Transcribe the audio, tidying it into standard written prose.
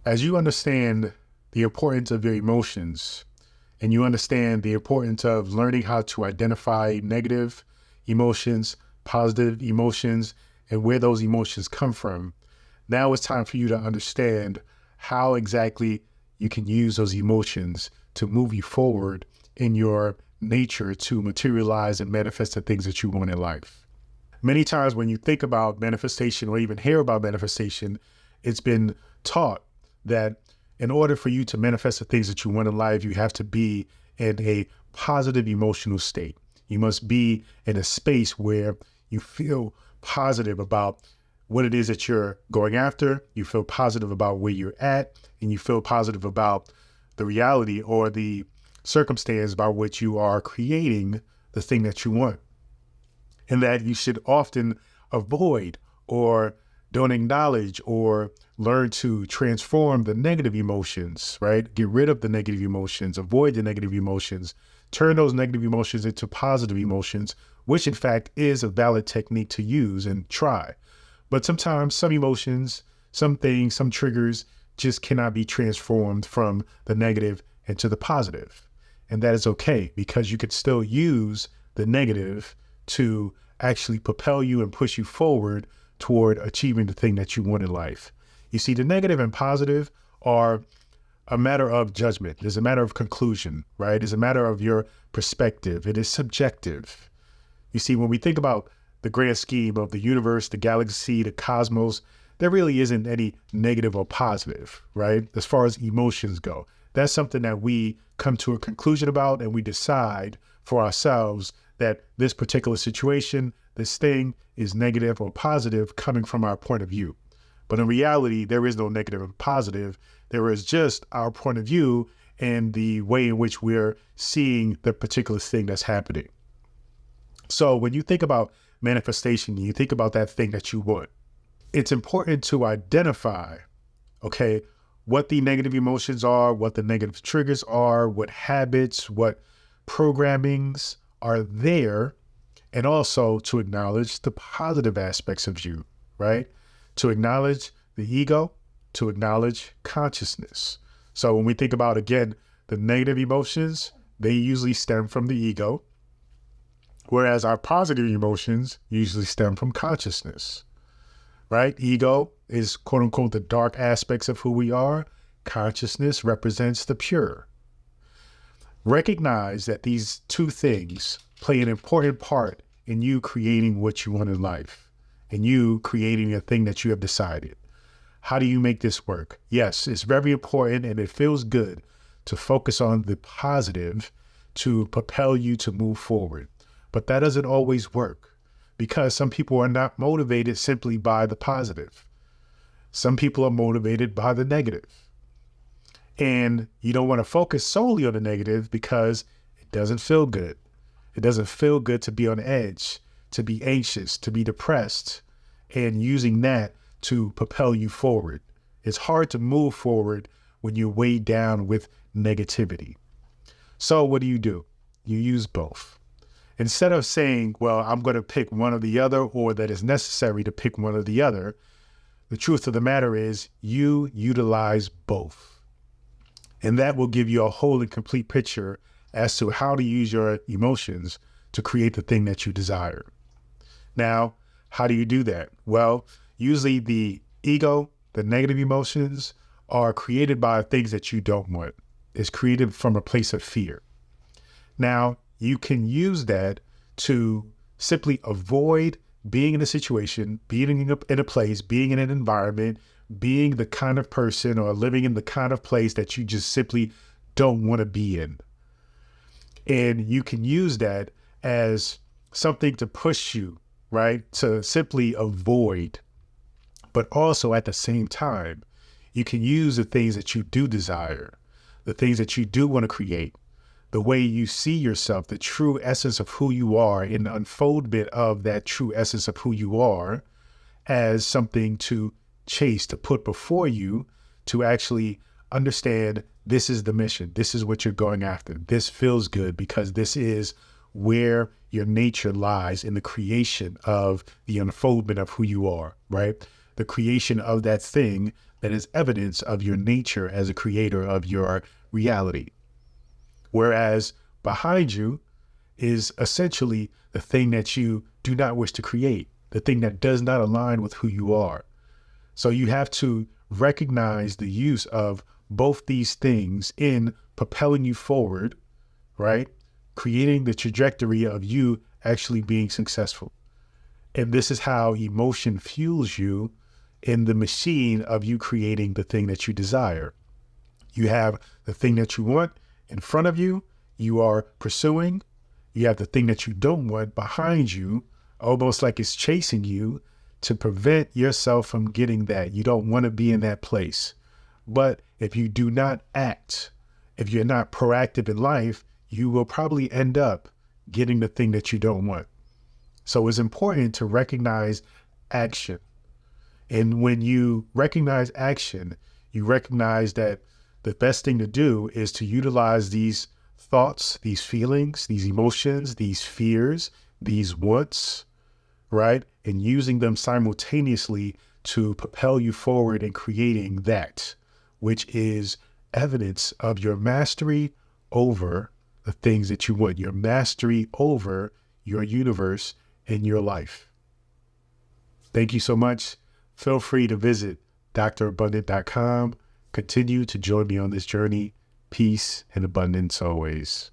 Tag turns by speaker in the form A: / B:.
A: As you understand the importance of your emotions and you understand the importance of learning how to identify negative emotions, positive emotions, and where those emotions come from, now it's time for you to understand how exactly you can use those emotions to move you forward in your nature to materialize and manifest the things that you want in life. Many times when you think about manifestation or even hear about manifestation, it's been taught that in order for you to manifest the things that you want in life, you have to be in a positive emotional state. You must be in a space where you feel positive about what it is that you're going after. You feel positive about where you're at, and you feel positive about the reality or the circumstance by which you are creating the thing that you want. And that you should often avoid or don't acknowledge or learn to transform the negative emotions, right? Get rid of the negative emotions, avoid the negative emotions, turn those negative emotions into positive emotions, which in fact is a valid technique to use and try. But sometimes some emotions, some things, some triggers just cannot be transformed from the negative into the positive. And that is okay, because you could still use the negative to actually propel you and push you forward toward achieving the thing that you want in life. You see, the negative and positive are a matter of judgment. It's a matter of conclusion, right? It's a matter of your perspective. It is subjective. You see, when we think about the grand scheme of the universe, the galaxy, the cosmos, there really isn't any negative or positive, right? As far as emotions go, that's something that we come to a conclusion about, and we decide for ourselves that this particular situation, this thing is negative or positive coming from our point of view. But in reality, there is no negative and positive. There is just our point of view and the way in which we're seeing the particular thing that's happening. So when you think about manifestation, you think about that thing that you want, it's important to identify, okay, what the negative emotions are, what the negative triggers are, what habits, what programmings are there, and also to acknowledge the positive aspects of you, right? To acknowledge the ego, to acknowledge consciousness. So when we think about, again, the negative emotions, they usually stem from the ego, whereas our positive emotions usually stem from consciousness, right? Ego is quote unquote the dark aspects of who we are. Consciousness represents the pure. Recognize that these two things play an important part in you creating what you want in life, and you creating a thing that you have decided. How do you make this work? Yes, it's very important, and it feels good to focus on the positive to propel you to move forward. But that doesn't always work, because some people are not motivated simply by the positive. Some people are motivated by the negative. And you don't want to focus solely on the negative because it doesn't feel good. It doesn't feel good to be on edge, to be anxious, to be depressed, and using that to propel you forward. It's hard to move forward when you're weighed down with negativity. So what do? You use both. Instead of saying, well, I'm going to pick one or the other, or that it's necessary to pick one or the other, the truth of the matter is you utilize both. And that will give you a whole and complete picture as to how to use your emotions to create the thing that you desire. Now, how do you do that? Well, usually the ego, the negative emotions, are created by things that you don't want. It's created from a place of fear. Now, you can use that to simply avoid being in a situation, being in a place, being in an environment, being the kind of person or living in the kind of place that you just simply don't want to be in. And you can use that as something to push you, right? To simply avoid. But also at the same time, you can use the things that you do desire, the things that you do want to create, the way you see yourself, the true essence of who you are, in the unfoldment of that true essence of who you are, as something to chase, to put before you, to actually understand this is the mission. This is what you're going after. This feels good because this is where your nature lies, in the creation of the unfoldment of who you are, right? The creation of that thing that is evidence of your nature as a creator of your reality. Whereas behind you is essentially the thing that you do not wish to create, the thing that does not align with who you are. So you have to recognize the use of both these things in propelling you forward, right? Creating the trajectory of you actually being successful. And this is how emotion fuels you in the machine of you creating the thing that you desire. You have the thing that you want in front of you, you are pursuing. You have the thing that you don't want behind you, almost like it's chasing you to prevent yourself from getting that. You don't want to be in that place. But if you do not act, if you're not proactive in life, you will probably end up getting the thing that you don't want. So it's important to recognize action. And when you recognize action, you recognize that the best thing to do is to utilize these thoughts, these feelings, these emotions, these fears, these wants, right? And using them simultaneously to propel you forward in creating that, which is evidence of your mastery over the things that you want, your mastery over your universe and your life. Thank you so much. Feel free to visit drabundant.com. Continue to join me on this journey. Peace and abundance always.